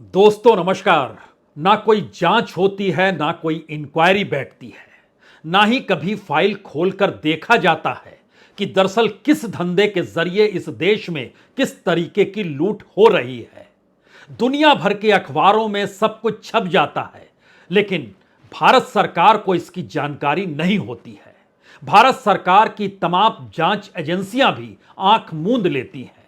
दोस्तों नमस्कार। ना कोई जांच होती है, ना कोई इंक्वायरी बैठती है, ना ही कभी फाइल खोलकर देखा जाता है कि दरअसल किस धंधे के जरिए इस देश में किस तरीके की लूट हो रही है। दुनिया भर के अखबारों में सब कुछ छप जाता है, लेकिन भारत सरकार को इसकी जानकारी नहीं होती है। भारत सरकार की तमाम जांच एजेंसियां भी आंख मूंद लेती हैं।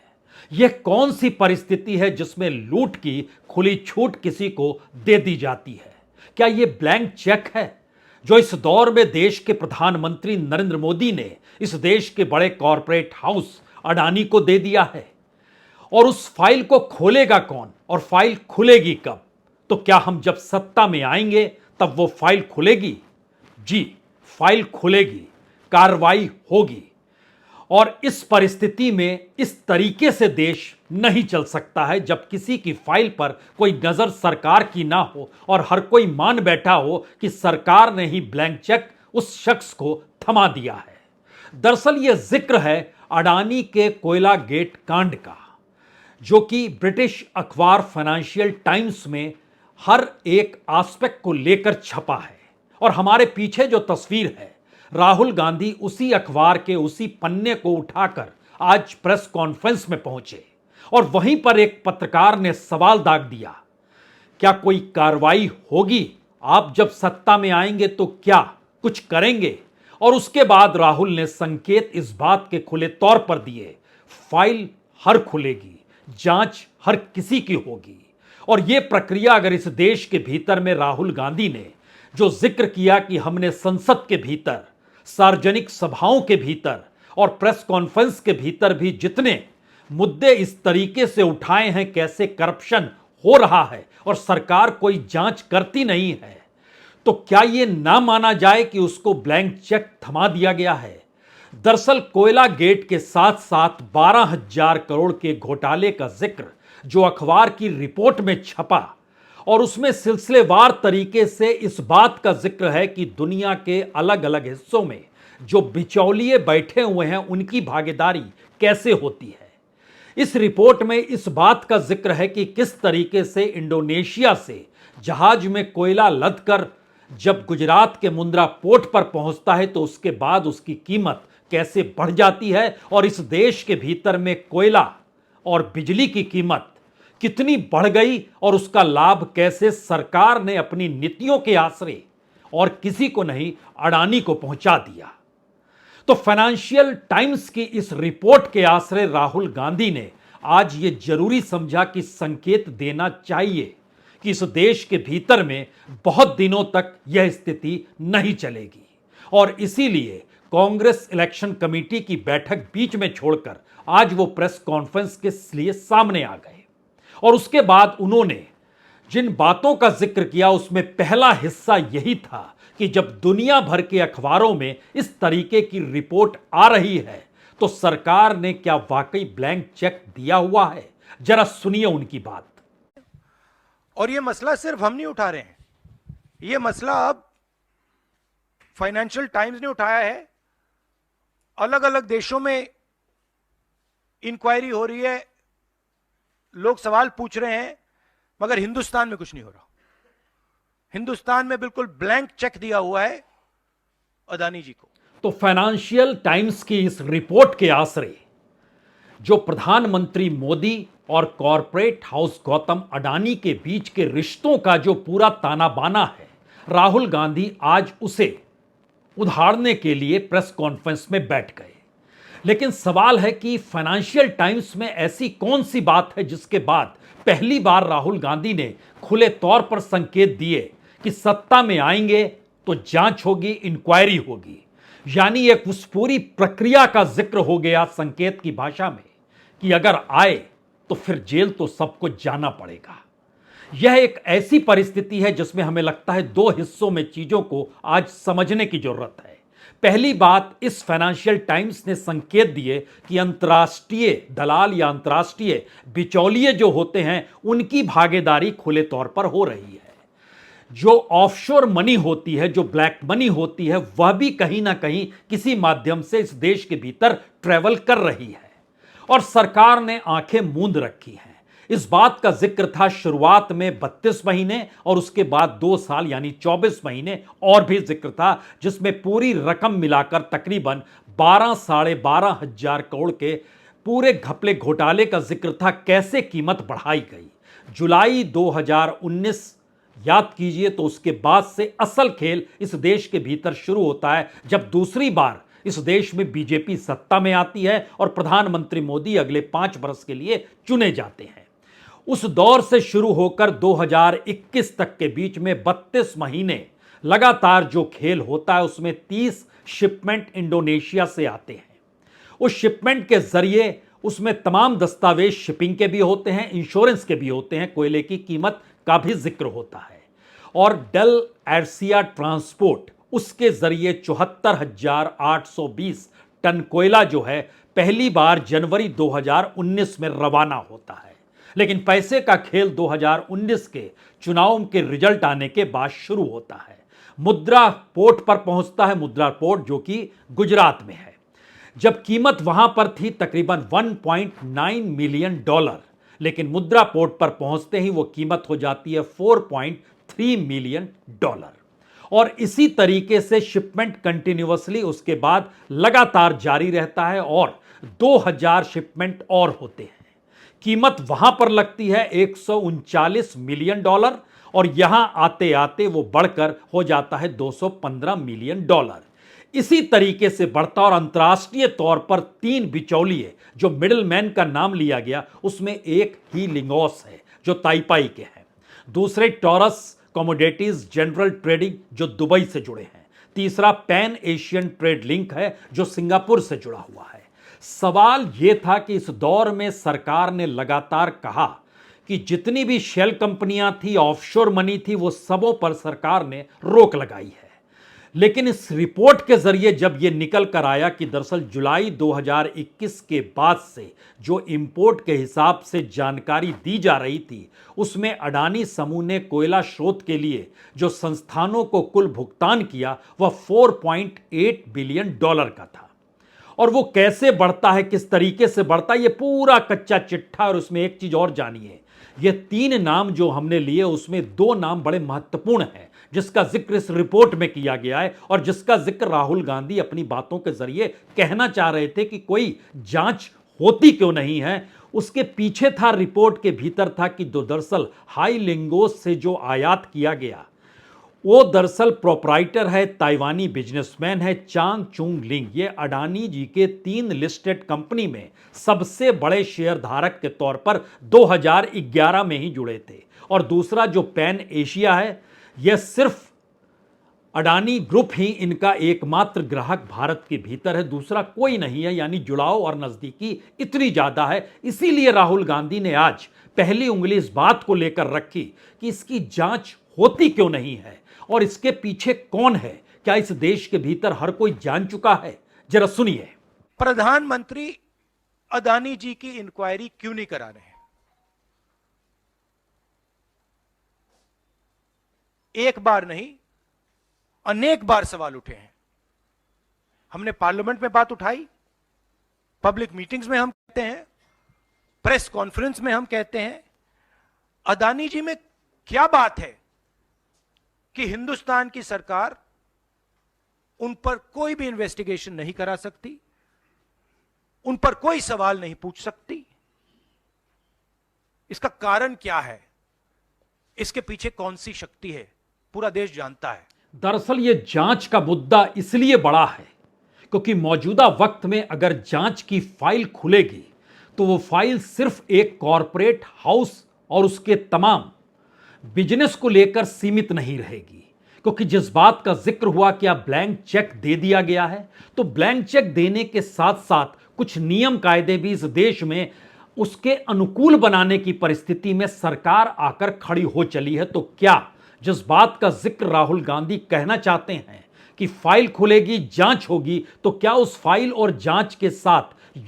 यह कौन सी परिस्थिति है जिसमें लूट की खुली छूट किसी को दे दी जाती है? क्या यह ब्लैंक चेक है जो इस दौर में देश के प्रधानमंत्री नरेंद्र मोदी ने इस देश के बड़े कॉरपोरेट हाउस अडानी को दे दिया है? और उस फाइल को खोलेगा कौन और फाइल खुलेगी कब? तो क्या हम जब सत्ता में आएंगे तब वो फाइल खुलेगी? जी, फाइल खुलेगी, कार्रवाई होगी। और इस परिस्थिति में इस तरीके से देश नहीं चल सकता है जब किसी की फाइल पर कोई नजर सरकार की ना हो और हर कोई मान बैठा हो कि सरकार ने ही ब्लैंक चेक उस शख्स को थमा दिया है। दरअसल यह जिक्र है अडानी के कोयला गेट कांड का, जो कि ब्रिटिश अखबार फाइनेंशियल टाइम्स में हर एक एस्पेक्ट को लेकर छपा है। और हमारे पीछे जो तस्वीर है, राहुल गांधी उसी अखबार के उसी पन्ने को उठाकर आज प्रेस कॉन्फ्रेंस में पहुंचे और वहीं पर एक पत्रकार ने सवाल दाग दिया, क्या कोई कार्रवाई होगी? आप जब सत्ता में आएंगे तो क्या कुछ करेंगे? और उसके बाद राहुल ने संकेत इस बात के खुले तौर पर दिए, फाइल हर खुलेगी, जांच हर किसी की होगी। और यह प्रक्रिया अगर इस देश के भीतर में राहुल गांधी ने जो जिक्र किया कि हमने संसद के भीतर, सार्वजनिक सभाओं के भीतर और प्रेस कॉन्फ्रेंस के भीतर भी जितने मुद्दे इस तरीके से उठाए हैं, कैसे करप्शन हो रहा है और सरकार कोई जांच करती नहीं है, तो क्या यह ना माना जाए कि उसको ब्लैंक चेक थमा दिया गया है? दरअसल कोयला गेट के साथ साथ 12,000 करोड़ के घोटाले का जिक्र जो अखबार की रिपोर्ट में छपा, और उसमें सिलसिलेवार तरीके से इस बात का जिक्र है कि दुनिया के अलग अलग हिस्सों में जो बिचौलिए बैठे हुए हैं उनकी भागीदारी कैसे होती है। इस रिपोर्ट में इस बात का जिक्र है कि किस तरीके से इंडोनेशिया से जहाज में कोयला लदकर जब गुजरात के मुंद्रा पोर्ट पर पहुंचता है तो उसके बाद उसकी कीमत कैसे बढ़ जाती है और इस देश के भीतर में कोयला और बिजली की कीमत कितनी बढ़ गई और उसका लाभ कैसे सरकार ने अपनी नीतियों के आसरे और किसी को नहीं, अडानी को पहुंचा दिया। तो फाइनेंशियल टाइम्स की इस रिपोर्ट के आसरे राहुल गांधी ने आज ये जरूरी समझा कि संकेत देना चाहिए कि इस देश के भीतर में बहुत दिनों तक यह स्थिति नहीं चलेगी। और इसीलिए कांग्रेस इलेक्शन कमेटी की बैठक बीच में छोड़कर आज वो प्रेस कॉन्फ्रेंस के लिए सामने आ गए। और उसके बाद उन्होंने जिन बातों का जिक्र किया उसमें पहला हिस्सा यही था कि जब दुनिया भर के अखबारों में इस तरीके की रिपोर्ट आ रही है तो सरकार ने क्या वाकई ब्लैंक चेक दिया हुआ है? जरा सुनिए उनकी बात। और यह मसला सिर्फ हम नहीं उठा रहे हैं, यह मसला अब फाइनेंशियल टाइम्स ने उठाया है। अलग अलग देशों में इंक्वायरी हो रही है, लोग सवाल पूछ रहे हैं, मगर हिंदुस्तान में कुछ नहीं हो रहा। हिंदुस्तान में बिल्कुल ब्लैंक चेक दिया हुआ है अदानी जी को। तो फाइनेंशियल टाइम्स की इस रिपोर्ट के आसरे जो प्रधानमंत्री मोदी और कॉरपोरेट हाउस गौतम अडानी के बीच के रिश्तों का जो पूरा ताना बाना है, राहुल गांधी आज उसे उधारने के लिए प्रेस कॉन्फ्रेंस में बैठ गए। लेकिन सवाल है कि फाइनेंशियल टाइम्स में ऐसी कौन सी बात है जिसके बाद पहली बार राहुल गांधी ने खुले तौर पर संकेत दिए कि सत्ता में आएंगे तो जांच होगी, इंक्वायरी होगी। यानी एक उस पूरी प्रक्रिया का जिक्र हो गया संकेत की भाषा में कि अगर आए तो फिर जेल तो सबको जाना पड़ेगा। यह एक ऐसी परिस्थिति है जिसमें हमें लगता है दो हिस्सों में चीजों को आज समझने की जरूरत है। पहली बात, इस फाइनेंशियल टाइम्स ने संकेत दिए कि अंतर्राष्ट्रीय दलाल या अंतर्राष्ट्रीय बिचौलिए जो होते हैं उनकी भागीदारी खुले तौर पर हो रही है। जो ऑफशोर मनी होती है, जो ब्लैक मनी होती है, वह भी कहीं ना कहीं किसी माध्यम से इस देश के भीतर ट्रेवल कर रही है और सरकार ने आंखें मूंद रखी हैं। इस बात का जिक्र था शुरुआत में 32 महीने और उसके बाद 2 साल यानी 24 महीने और भी जिक्र था, जिसमें पूरी रकम मिलाकर तकरीबन 12-12.5 हजार करोड़ के पूरे घपले घोटाले का जिक्र था। कैसे कीमत बढ़ाई गई। जुलाई 2019 याद कीजिए, तो उसके बाद से असल खेल इस देश के भीतर शुरू होता है, जब दूसरी बार इस देश में बीजेपी सत्ता में आती है और प्रधानमंत्री मोदी अगले 5 वर्ष के लिए चुने जाते हैं। उस दौर से शुरू होकर 2021 तक के बीच में 32 महीने लगातार जो खेल होता है, उसमें 30 शिपमेंट इंडोनेशिया से आते हैं। उस शिपमेंट के जरिए उसमें तमाम दस्तावेज शिपिंग के भी होते हैं, इंश्योरेंस के भी होते हैं, कोयले की कीमत का भी जिक्र होता है। और डेल एर्सिया ट्रांसपोर्ट, उसके जरिए 74,820 टन कोयला जो है पहली बार जनवरी 2019 में रवाना होता है। लेकिन पैसे का खेल 2019 के चुनाव के रिजल्ट आने के बाद शुरू होता है। मुद्रा पोर्ट पर पहुंचता है, मुद्रा पोर्ट जो कि गुजरात में है। जब कीमत वहां पर थी तकरीबन $1.9 मिलियन, लेकिन मुद्रा पोर्ट पर पहुंचते ही वो कीमत हो जाती है $4.3 मिलियन। और इसी तरीके से शिपमेंट कंटिन्यूअसली उसके बाद लगातार जारी रहता है और 2000 शिपमेंट और होते हैं। कीमत वहां पर लगती है $139 मिलियन और यहां आते आते वो बढ़कर हो जाता है $215 मिलियन। इसी तरीके से बढ़ता और अंतर्राष्ट्रीय तौर पर 3 बिचौलिए जो मिडिलमैन का नाम लिया गया, उसमें एक ही लिंगोस है जो ताइपाई के हैं, दूसरे टॉरस कमोडिटीज जनरल ट्रेडिंग जो दुबई से जुड़े हैं, तीसरा पैन एशियन ट्रेड लिंक है जो सिंगापुर से जुड़ा हुआ है। सवाल यह था कि इस दौर में सरकार ने लगातार कहा कि जितनी भी शेल कंपनियां थी, ऑफशोर मनी थी, वो सबों पर सरकार ने रोक लगाई है। लेकिन इस रिपोर्ट के जरिए जब यह निकल कर आया कि दरअसल जुलाई 2021 के बाद से जो इंपोर्ट के हिसाब से जानकारी दी जा रही थी, उसमें अडानी समूह ने कोयला स्रोत के लिए जो संस्थानों को कुल भुगतान किया वह $4.8 बिलियन का था। और वो कैसे बढ़ता है, किस तरीके से बढ़ता है, ये पूरा कच्चा चिट्ठा। और उसमें एक चीज और जानिए, ये 3 नाम जो हमने लिए उसमें 2 नाम बड़े महत्वपूर्ण हैं जिसका जिक्र इस रिपोर्ट में किया गया है और जिसका जिक्र राहुल गांधी अपनी बातों के जरिए कहना चाह रहे थे कि कोई जांच होती क्यों नहीं है। उसके पीछे था, रिपोर्ट के भीतर था कि दरअसल हाई लिंगोस से जो आयात किया गया वो दरअसल प्रोपराइटर है, ताइवानी बिजनेसमैन है चांग चुंग लिंग। ये अडानी जी के 3 लिस्टेड कंपनी में सबसे बड़े शेयरधारक के तौर पर 2011 में ही जुड़े थे। और दूसरा जो पैन एशिया है, यह सिर्फ अडानी ग्रुप ही इनका एकमात्र ग्राहक भारत के भीतर है, दूसरा कोई नहीं है। यानी जुड़ाव और नजदीकी इतनी ज्यादा है। इसीलिए राहुल गांधी ने आज पहली उंगली इस बात को लेकर रखी कि इसकी जांच होती क्यों नहीं है और इसके पीछे कौन है। क्या इस देश के भीतर हर कोई जान चुका है? जरा सुनिए। प्रधानमंत्री अडानी जी की इंक्वायरी क्यों नहीं करा रहे हैं? एक बार नहीं, अनेक बार सवाल उठे हैं। हमने पार्लियामेंट में बात उठाई, पब्लिक मीटिंग्स में हम कहते हैं, प्रेस कॉन्फ्रेंस में हम कहते हैं, अडानी जी में क्या बात है कि हिंदुस्तान की सरकार उन पर कोई भी इन्वेस्टिगेशन नहीं करा सकती, उन पर कोई सवाल नहीं पूछ सकती? इसका कारण क्या है? इसके पीछे कौन सी शक्ति है? पूरा देश जानता है। दरअसल यह जांच का मुद्दा इसलिए बड़ा है क्योंकि मौजूदा वक्त में अगर जांच की फाइल खुलेगी तो वो फाइल सिर्फ एक कॉरपोरेट हाउस और उसके तमाम बिजनेस को लेकर सीमित नहीं रहेगी। क्योंकि जिस बात का जिक्र हुआ कि अब ब्लैंक चेक दे दिया गया है, तो ब्लैंक चेक देने के साथ साथ कुछ नियम कायदे भी इस देश में उसके अनुकूल बनाने की परिस्थिति में सरकार आकर खड़ी हो चली है। तो क्या जिस बात का जिक्र राहुल गांधी कहना चाहते हैं कि फाइल खुलेगी, जांच होगी, तो क्या उस फाइल और जांच के साथ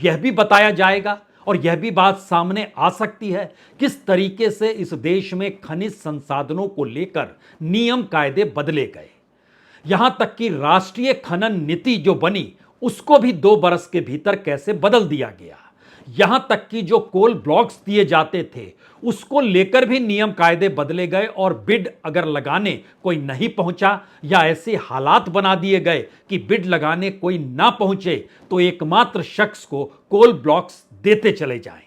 यह भी बताया जाएगा और यह भी बात सामने आ सकती है किस तरीके से इस देश में खनिज संसाधनों को लेकर नियम कायदे बदले गए। यहां तक कि राष्ट्रीय खनन नीति जो बनी उसको भी 2 बरस के भीतर कैसे बदल दिया गया। यहां तक कि जो कोल ब्लॉक्स दिए जाते थे उसको लेकर भी नियम कायदे बदले गए और बिड अगर लगाने कोई नहीं पहुंचा या ऐसे हालात बना दिए गए कि बिड लगाने कोई ना पहुंचे तो एकमात्र शख्स को कोल ब्लॉक्स देते चले जाएं।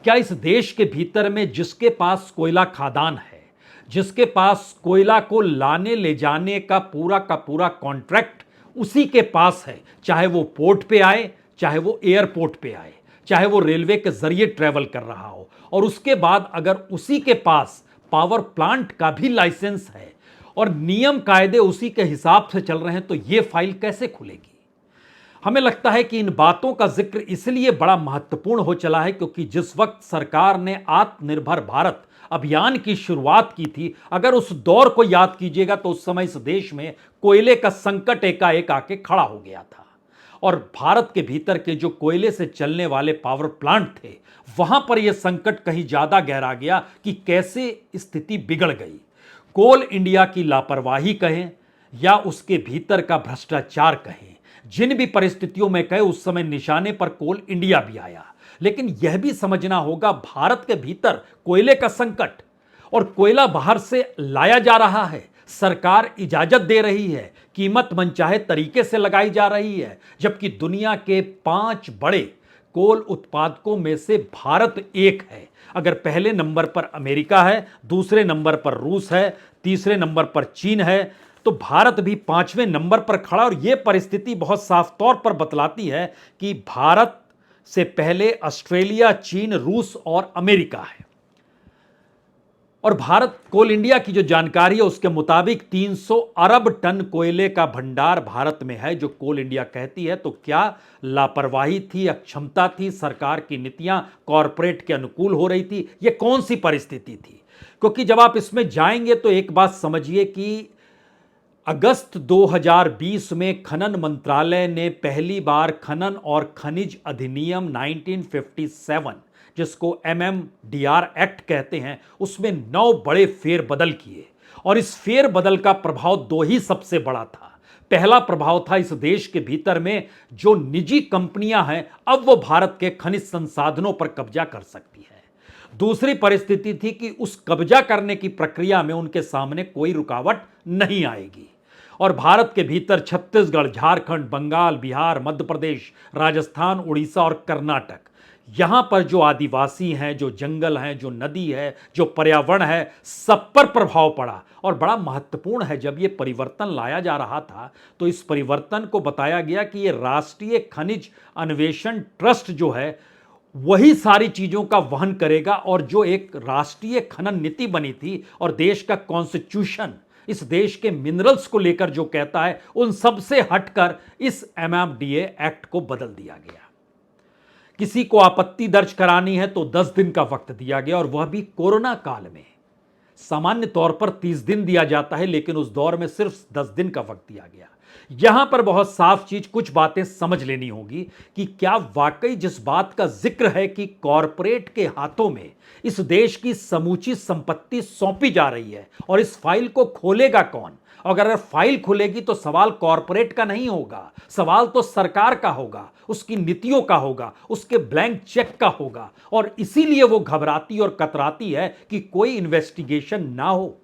क्या इस देश के भीतर में जिसके पास कोयला खदान है, जिसके पास कोयला को लाने ले जाने का पूरा कॉन्ट्रैक्ट उसी के पास है, चाहे वो पोर्ट पे आए, चाहे वो एयरपोर्ट पे आए, चाहे वो रेलवे के जरिए ट्रेवल कर रहा हो, और उसके बाद अगर उसी के पास पावर प्लांट का भी लाइसेंस है और नियम कायदे उसी के हिसाब से चल रहे हैं, तो ये फाइल कैसे खुलेगी? हमें लगता है कि इन बातों का जिक्र इसलिए बड़ा महत्वपूर्ण हो चला है क्योंकि जिस वक्त सरकार ने आत्मनिर्भर भारत अभियान की शुरुआत की थी, अगर उस दौर को याद कीजिएगा तो उस समय इस देश में कोयले का संकट एकाएक आके खड़ा हो गया था और भारत के भीतर के जो कोयले से चलने वाले पावर प्लांट थे वहां पर यह संकट कहीं ज्यादा गहरा गया कि कैसे स्थिति बिगड़ गई। कोल इंडिया की लापरवाही कहें या उसके भीतर का भ्रष्टाचार कहें, जिन भी परिस्थितियों में कहे उस समय निशाने पर कोल इंडिया भी आया, लेकिन यह भी समझना होगा भारत के भीतर कोयले का संकट और कोयला बाहर से लाया जा रहा है, सरकार इजाजत दे रही है, कीमत मनचाहे तरीके से लगाई जा रही है, जबकि दुनिया के 5 बड़े कोल उत्पादकों में से भारत एक है। अगर पहले नंबर पर अमेरिका है, दूसरे नंबर पर रूस है, तीसरे नंबर पर चीन है, तो भारत भी 5वें नंबर पर खड़ा। और यह परिस्थिति बहुत साफ तौर पर बतलाती है कि भारत से पहले ऑस्ट्रेलिया, चीन, रूस और अमेरिका है। और भारत कोल इंडिया की जो जानकारी है उसके मुताबिक 300 अरब टन कोयले का भंडार भारत में है, जो कोल इंडिया कहती है। तो क्या लापरवाही थी, अक्षमता थी, सरकार की नीतियां कॉरपोरेट के अनुकूल हो रही थी, यह कौन सी परिस्थिति थी? क्योंकि जब आप इसमें जाएंगे तो एक बात समझिए कि अगस्त 2020 में खनन मंत्रालय ने पहली बार खनन और खनिज अधिनियम 1957, जिसको MMDR एक्ट कहते हैं, उसमें 9 बड़े फेरबदल किए। और इस फेरबदल का प्रभाव 2 ही सबसे बड़ा था। पहला प्रभाव था इस देश के भीतर में जो निजी कंपनियां हैं अब वो भारत के खनिज संसाधनों पर कब्जा कर सकती है। दूसरी परिस्थिति थी कि उस कब्जा करने की प्रक्रिया में उनके सामने कोई रुकावट नहीं आएगी। और भारत के भीतर छत्तीसगढ़, झारखंड, बंगाल, बिहार, मध्य प्रदेश, राजस्थान, उड़ीसा और कर्नाटक, यहां पर जो आदिवासी हैं, जो जंगल हैं, जो नदी है, जो पर्यावरण है, सब पर प्रभाव पड़ा। और बड़ा महत्वपूर्ण है, जब यह परिवर्तन लाया जा रहा था तो इस परिवर्तन को बताया गया कि यह राष्ट्रीय खनिज अन्वेषण ट्रस्ट जो है वही सारी चीजों का वहन करेगा। और जो एक राष्ट्रीय खनन नीति बनी थी और देश का कॉन्स्टिट्यूशन इस देश के मिनरल्स को लेकर जो कहता है, उन सब से हटकर इस MMDA एक्ट को बदल दिया गया। किसी को आपत्ति दर्ज करानी है तो 10 दिन का वक्त दिया गया, और वह भी कोरोना काल में। सामान्य तौर पर 30 दिन दिया जाता है, लेकिन उस दौर में सिर्फ 10 दिन का वक्त दिया गया। यहां पर बहुत साफ चीज, कुछ बातें समझ लेनी होगी कि क्या वाकई जिस बात का जिक्र है कि कॉरपोरेट के हाथों में इस देश की समूची संपत्ति सौंपी जा रही है, और इस फाइल को खोलेगा कौन? अगर फाइल खुलेगी तो सवाल कॉरपोरेट का नहीं होगा, सवाल तो सरकार का होगा, उसकी नीतियों का होगा, उसके ब्लैंक चेक का होगा। और इसीलिए वो घबराती और कतराती है कि कोई इन्वेस्टिगेशन ना हो,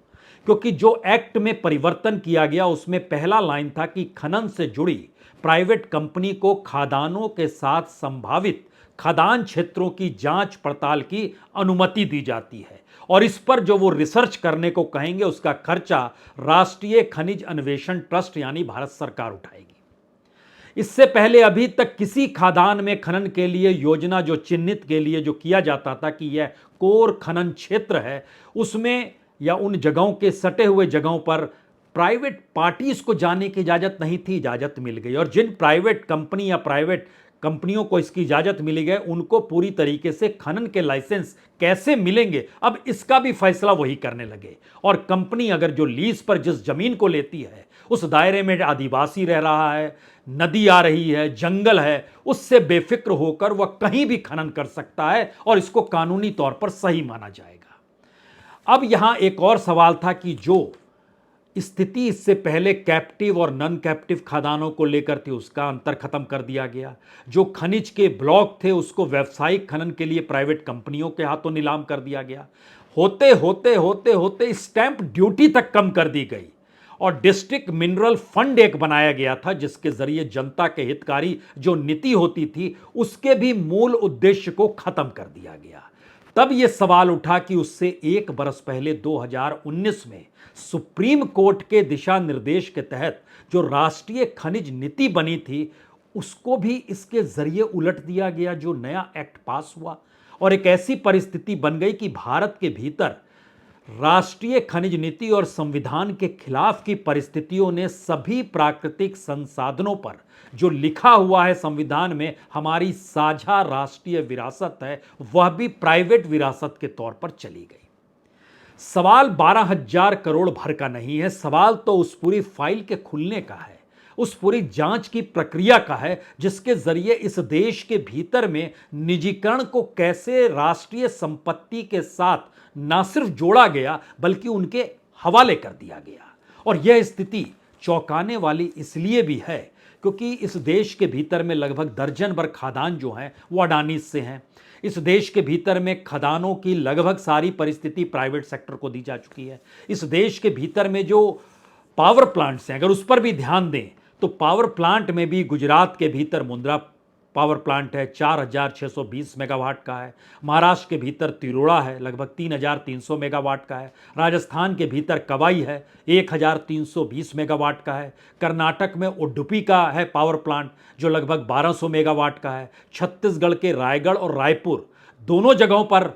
क्योंकि जो एक्ट में परिवर्तन किया गया उसमें पहला लाइन था कि खनन से जुड़ी प्राइवेट कंपनी को खदानों के साथ संभावित खदान क्षेत्रों की जांच पड़ताल की अनुमति दी जाती है, और इस पर जो वो रिसर्च करने को कहेंगे उसका खर्चा राष्ट्रीय खनिज अन्वेषण ट्रस्ट यानी भारत सरकार उठाएगी। इससे पहले अभी तक किसी खदान में खनन के लिए योजना जो चिन्हित के लिए जो किया जाता था कि यह कोर खनन क्षेत्र है, उसमें या उन जगहों के सटे हुए जगहों पर प्राइवेट पार्टीज को जाने की इजाजत नहीं थी, इजाजत मिल गई। और जिन प्राइवेट कंपनी या प्राइवेट कंपनियों को इसकी इजाजत मिली गई, उनको पूरी तरीके से खनन के लाइसेंस कैसे मिलेंगे, अब इसका भी फैसला वही करने लगे। और कंपनी अगर जो लीज पर जिस जमीन को लेती है उस दायरे में आदिवासी रह रहा है, नदी आ रही है, जंगल है, उससे बेफिक्र होकर वह कहीं भी खनन कर सकता है और इसको कानूनी तौर पर सही माना जाएगा। अब यहां एक और सवाल था कि जो स्थिति इससे पहले कैप्टिव और नॉन कैप्टिव खदानों को लेकर थी, उसका अंतर खत्म कर दिया गया। जो खनिज के ब्लॉक थे उसको व्यावसायिक खनन के लिए प्राइवेट कंपनियों के हाथों नीलाम कर दिया गया। होते होते होते होते स्टैंप ड्यूटी तक कम कर दी गई और डिस्ट्रिक्ट मिनरल फंड एक बनाया गया था, जिसके जरिए जनता के हितकारी जो नीति होती थी उसके भी मूल उद्देश्य को खत्म कर दिया गया। तब यह सवाल उठा कि उससे एक बरस पहले 2019 में सुप्रीम कोर्ट के दिशा निर्देश के तहत जो राष्ट्रीय खनिज नीति बनी थी उसको भी इसके जरिए उलट दिया गया, जो नया एक्ट पास हुआ। और एक ऐसी परिस्थिति बन गई कि भारत के भीतर राष्ट्रीय खनिज नीति और संविधान के खिलाफ की परिस्थितियों ने सभी प्राकृतिक संसाधनों पर जो लिखा हुआ है संविधान में हमारी साझा राष्ट्रीय विरासत है, वह भी प्राइवेट विरासत के तौर पर चली गई। सवाल 12,000 करोड़ भर का नहीं है, सवाल तो उस पूरी फाइल के खुलने का है, उस पूरी जांच की प्रक्रिया का है, जिसके जरिए इस देश के भीतर में निजीकरण को कैसे राष्ट्रीय संपत्ति के साथ ना सिर्फ जोड़ा गया बल्कि उनके हवाले कर दिया गया। और यह स्थिति चौंकाने वाली इसलिए भी है क्योंकि इस देश के भीतर में लगभग दर्जन भर खदान जो हैं वो अडानी से हैं। इस देश के भीतर में खदानों की लगभग सारी परिस्थिति प्राइवेट सेक्टर को दी जा चुकी है। इस देश के भीतर में जो पावर प्लांट्स हैं, अगर उस पर भी ध्यान दें तो पावर प्लांट में भी गुजरात के भीतर मुंद्रा पावर प्लांट है, 4,620 मेगावाट का है। महाराष्ट्र के भीतर तिरोड़ा है, लगभग 3,300 मेगावाट का है। राजस्थान के भीतर कवाई है, 1,320 मेगावाट का है। कर्नाटक में उडुपी का है पावर प्लांट जो लगभग 1,200 मेगावाट का है। छत्तीसगढ़ के रायगढ़ और रायपुर दोनों जगहों पर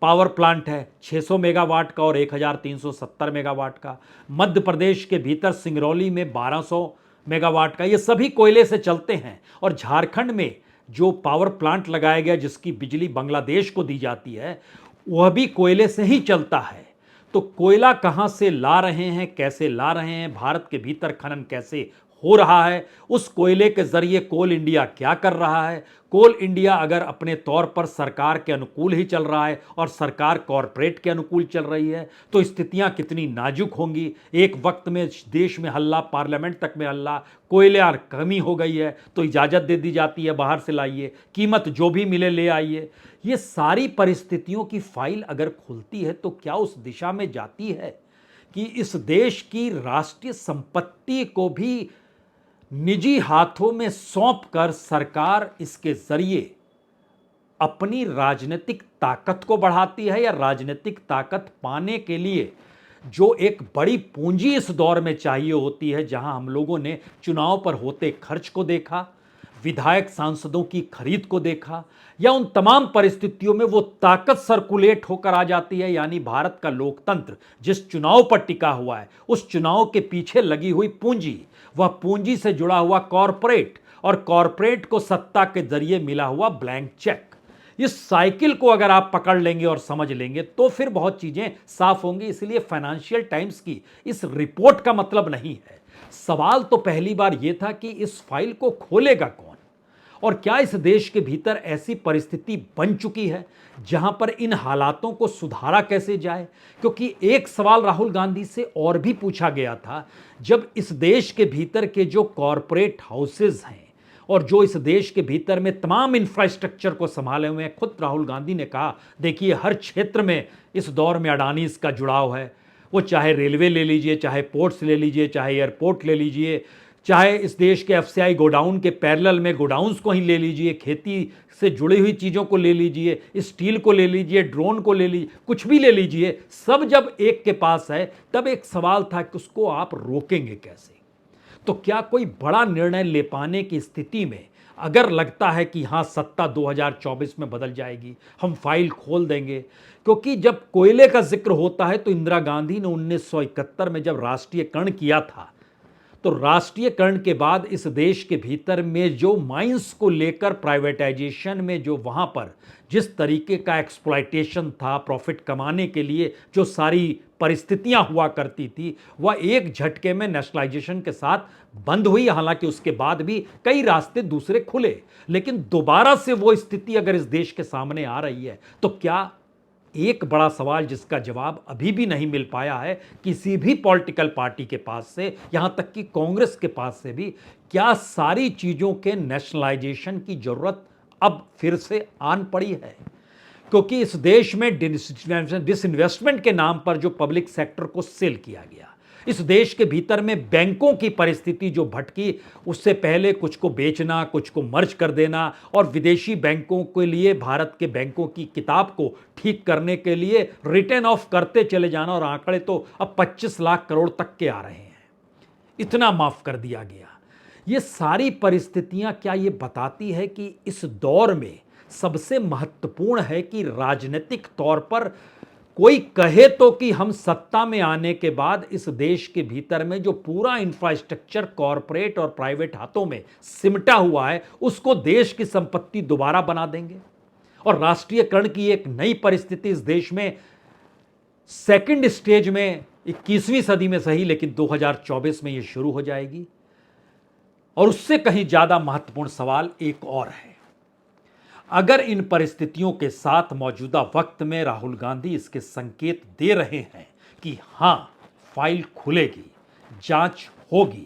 पावर प्लांट है, 600 मेगावाट का और 1,370 मेगावाट का। मध्य प्रदेश के भीतर सिंगरौली में 1,200 मेगावाट का। ये सभी कोयले से चलते हैं। और झारखंड में जो पावर प्लांट लगाया गया जिसकी बिजली बांग्लादेश को दी जाती है वह भी कोयले से ही चलता है। तो कोयला कहां से ला रहे हैं, कैसे ला रहे हैं, भारत के भीतर खनन कैसे हो रहा है, उस कोयले के जरिए कोल इंडिया क्या कर रहा है। कोल इंडिया अगर अपने तौर पर सरकार के अनुकूल ही चल रहा है और सरकार कॉरपोरेट के अनुकूल चल रही है तो स्थितियां कितनी नाजुक होंगी। एक वक्त में देश में हल्ला, पार्लियामेंट तक में हल्ला, कोयले और कमी हो गई है तो इजाज़त दे दी जाती है बाहर से लाइए, कीमत जो भी मिले ले आइए। ये सारी परिस्थितियों की फाइल अगर खुलती है तो क्या उस दिशा में जाती है कि इस देश की राष्ट्रीय संपत्ति को भी निजी हाथों में सौंपकर सरकार इसके जरिए अपनी राजनीतिक ताकत को बढ़ाती है, या राजनीतिक ताकत पाने के लिए जो एक बड़ी पूंजी इस दौर में चाहिए होती है, जहां हम लोगों ने चुनाव पर होते खर्च को देखा, विधायक सांसदों की खरीद को देखा, या उन तमाम परिस्थितियों में वो ताकत सर्कुलेट होकर आ जाती है। यानी भारत का लोकतंत्र जिस चुनाव पर टिका हुआ है उस चुनाव के पीछे लगी हुई पूंजी, वह पूंजी से जुड़ा हुआ कॉरपोरेट और कॉरपोरेट को सत्ता के जरिए मिला हुआ ब्लैंक चेक, इस साइकिल को अगर आप पकड़ लेंगे और समझ लेंगे तो फिर बहुत चीजें साफ होंगी। इसलिए फाइनेंशियल टाइम्स की इस रिपोर्ट का मतलब नहीं है। सवाल तो पहली बार यह था कि इस फाइल को खोलेगा कौन, और क्या इस देश के भीतर ऐसी परिस्थिति बन चुकी है जहां पर इन हालातों को सुधारा कैसे जाए। क्योंकि एक सवाल राहुल गांधी से और भी पूछा गया था, जब इस देश के भीतर के जो कॉरपोरेट हाउसेज हैं और जो इस देश के भीतर में तमाम इंफ्रास्ट्रक्चर को संभाले हुए हैं, खुद राहुल गांधी ने कहा देखिए हर क्षेत्र में इस दौर में अडानीज का जुड़ाव है। वो चाहे रेलवे ले लीजिए, चाहे पोर्ट्स ले लीजिए, चाहे एयरपोर्ट ले लीजिए, चाहे इस देश के एफसीआई गोडाउन के पैरेलल में गोडाउन्स को ही ले लीजिए, खेती से जुड़ी हुई चीज़ों को ले लीजिए, स्टील को ले लीजिए, ड्रोन को ले लीजिए, कुछ भी ले लीजिए, सब जब एक के पास है तब एक सवाल था कि उसको आप रोकेंगे कैसे। तो क्या कोई बड़ा निर्णय ले पाने की स्थिति में अगर लगता है कि हाँ सत्ता 2024 में बदल जाएगी, हम फाइल खोल देंगे। क्योंकि जब कोयले का जिक्र होता है तो इंदिरा गांधी ने 1971 में जब राष्ट्रीयकरण किया था तो राष्ट्रीयकरण के बाद इस देश के भीतर में जो माइंस को लेकर प्राइवेटाइजेशन में जो वहाँ पर जिस तरीके का एक्सप्लॉयटेशन था, प्रॉफिट कमाने के लिए जो सारी परिस्थितियां हुआ करती थी, वह एक झटके में नेशनलाइजेशन के साथ बंद हुई। हालांकि उसके बाद भी कई रास्ते दूसरे खुले, लेकिन दोबारा से वो स्थिति अगर इस देश के सामने आ रही है तो क्या एक बड़ा सवाल जिसका जवाब अभी भी नहीं मिल पाया है किसी भी पॉलिटिकल पार्टी के पास से, यहां तक कि कांग्रेस के पास से भी, क्या सारी चीजों के नेशनलाइजेशन की जरूरत अब फिर से आन पड़ी है? क्योंकि इस देश में डिसइन्वेस्टमेंट के नाम पर जो पब्लिक सेक्टर को सेल किया गया, इस देश के भीतर में बैंकों की परिस्थिति जो भटकी, उससे पहले कुछ को बेचना, कुछ को मर्ज कर देना और विदेशी बैंकों के लिए भारत के बैंकों की किताब को ठीक करने के लिए रिटर्न ऑफ करते चले जाना, और आंकड़े तो अब 25 लाख करोड़ तक के आ रहे हैं, इतना माफ कर दिया गया। ये सारी परिस्थितियां क्या ये बताती है कि इस दौर में सबसे महत्वपूर्ण है कि राजनीतिक तौर पर कोई कहे तो कि हम सत्ता में आने के बाद इस देश के भीतर में जो पूरा इंफ्रास्ट्रक्चर कॉरपोरेट और प्राइवेट हाथों में सिमटा हुआ है उसको देश की संपत्ति दोबारा बना देंगे, और राष्ट्रीयकरण की एक नई परिस्थिति इस देश में सेकंड स्टेज में 21वीं सदी में सही लेकिन 2024 में यह शुरू हो जाएगी। और उससे कहीं ज्यादा महत्वपूर्ण सवाल एक और है, अगर इन परिस्थितियों के साथ मौजूदा वक्त में राहुल गांधी इसके संकेत दे रहे हैं कि हां फाइल खुलेगी, जांच होगी,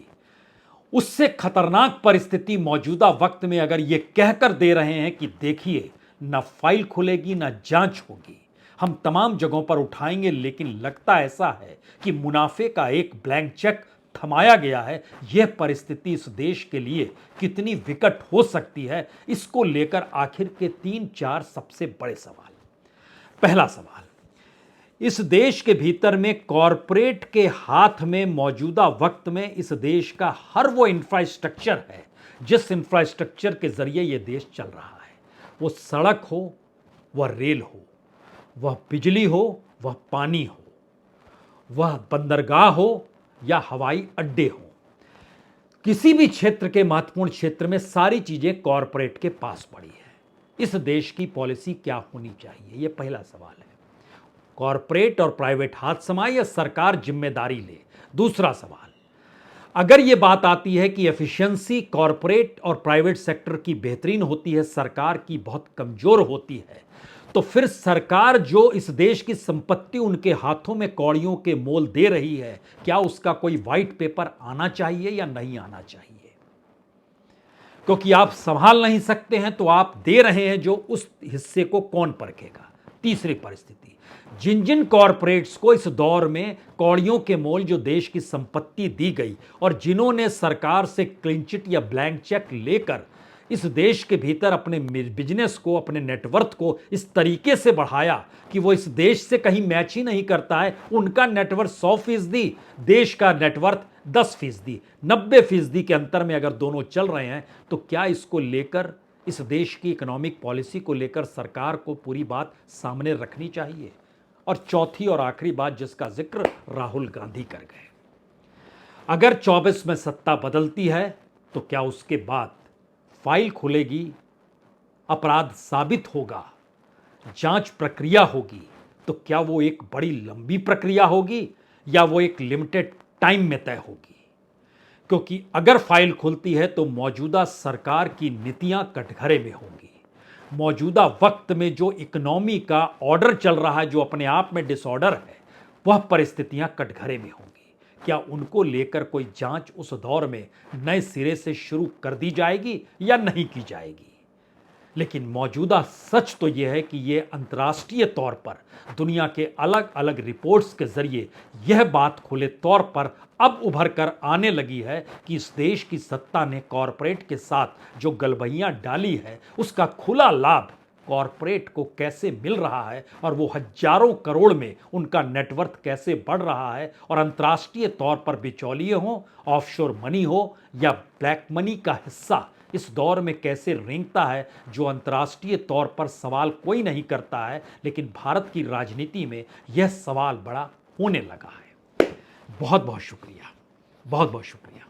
उससे खतरनाक परिस्थिति मौजूदा वक्त में अगर ये कहकर दे रहे हैं कि देखिए न फाइल खुलेगी न जांच होगी, हम तमाम जगहों पर उठाएंगे, लेकिन लगता ऐसा है कि मुनाफे का एक ब्लैंक चेक थमाया गया है, यह परिस्थिति इस देश के लिए कितनी विकट हो सकती है, इसको लेकर आखिर के 3-4 सबसे बड़े सवाल। पहला सवाल, इस देश के भीतर में कॉरपोरेट के हाथ में मौजूदा वक्त में इस देश का हर वो इंफ्रास्ट्रक्चर है जिस इंफ्रास्ट्रक्चर के जरिए यह देश चल रहा है, वो सड़क हो, वह रेल हो, वह बिजली हो, वह पानी हो, वह बंदरगाह हो या हवाई अड्डे हो, किसी भी क्षेत्र के महत्वपूर्ण क्षेत्र में सारी चीजें कॉरपोरेट के पास पड़ी है। इस देश की पॉलिसी क्या होनी चाहिए, यह पहला सवाल है। कॉरपोरेट और प्राइवेट हाथ समाए या सरकार जिम्मेदारी ले? दूसरा सवाल, अगर यह बात आती है कि एफिशिएंसी कॉरपोरेट और प्राइवेट सेक्टर की बेहतरीन होती है, सरकार की बहुत कमजोर होती है, तो फिर सरकार जो इस देश की संपत्ति उनके हाथों में कौड़ियों के मोल दे रही है, क्या उसका कोई व्हाइट पेपर आना चाहिए या नहीं आना चाहिए? क्योंकि आप संभाल नहीं सकते हैं तो आप दे रहे हैं, जो उस हिस्से को कौन परखेगा? तीसरी परिस्थिति, जिन जिन कॉरपोरेट्स को इस दौर में कौड़ियों के मोल जो देश की संपत्ति दी गई और जिन्होंने सरकार से क्लीन चिट या ब्लैंक चेक लेकर इस देश के भीतर अपने बिजनेस को, अपने नेटवर्थ को इस तरीके से बढ़ाया कि वो इस देश से कहीं मैच ही नहीं करता है, उनका नेटवर्थ 100%, देश का नेटवर्थ 10%, 90% के अंतर में अगर दोनों चल रहे हैं, तो क्या इसको लेकर इस देश की इकोनॉमिक पॉलिसी को लेकर सरकार को पूरी बात सामने रखनी चाहिए? और चौथी और आखिरी बात जिसका जिक्र राहुल गांधी कर गए, अगर 24 में सत्ता बदलती है तो क्या उसके बाद फाइल खुलेगी, अपराध साबित होगा, जांच प्रक्रिया होगी, तो क्या वो एक बड़ी लंबी प्रक्रिया होगी या वो एक लिमिटेड टाइम में तय होगी? क्योंकि अगर फाइल खुलती है तो मौजूदा सरकार की नीतियां कटघरे में होंगी, मौजूदा वक्त में जो इकोनॉमी का ऑर्डर चल रहा है, जो अपने आप में डिसऑर्डर है, वह परिस्थितियां कटघरे में होंगी। क्या उनको लेकर कोई जांच उस दौर में नए सिरे से शुरू कर दी जाएगी या नहीं की जाएगी? लेकिन मौजूदा सच तो यह है कि यह अंतर्राष्ट्रीय तौर पर दुनिया के अलग अलग रिपोर्ट्स के जरिए यह बात खुले तौर पर अब उभर कर आने लगी है कि इस देश की सत्ता ने कॉरपोरेट के साथ जो गलबहियां डाली है, उसका खुला लाभ कॉरपोरेट को कैसे मिल रहा है और वो हजारों करोड़ में उनका नेटवर्थ कैसे बढ़ रहा है, और अंतर्राष्ट्रीय तौर पर बिचौलिए हो, ऑफशोर मनी हो या ब्लैक मनी का हिस्सा इस दौर में कैसे रेंगता है, जो अंतर्राष्ट्रीय तौर पर सवाल कोई नहीं करता है, लेकिन भारत की राजनीति में यह सवाल बड़ा होने लगा है। बहुत बहुत शुक्रिया, बहुत बहुत शुक्रिया।